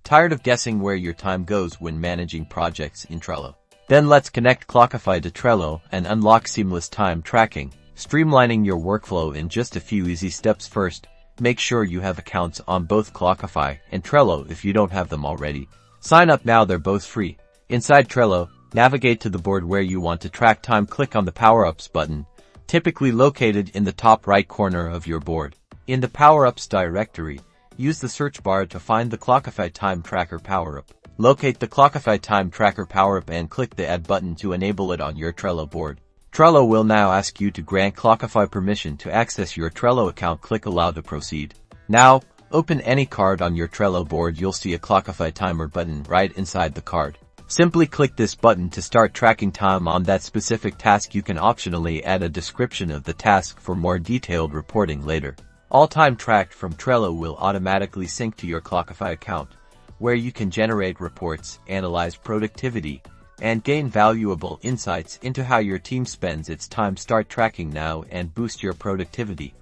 Tired of guessing where your time goes when managing projects in Trello? Then let's connect Clockify to Trello and unlock seamless time tracking, streamlining your workflow in just a few easy steps. First, make sure you have accounts on both Clockify and Trello if you don't have them already. Sign up now, they're both free. Inside Trello, navigate to the board where you want to track time. Click on the Power-Ups button, typically located in the top right corner of your board. In the Power-Ups directory, use the search bar to find the Clockify Time Tracker Power-Up. Locate the Clockify Time Tracker Power-Up and click the Add button to enable it on your Trello board. Trello will now ask you to grant Clockify permission to access your Trello account. Click Allow to proceed. Now, open any card on your Trello board. You'll see a Clockify Timer button right inside the card. Simply click this button to start tracking time on that specific task. You can optionally add a description of the task for more detailed reporting later. All time tracked from Trello will automatically sync to your Clockify account, where you can generate reports, analyze productivity, and gain valuable insights into how your team spends its time. Start tracking now and boost your productivity.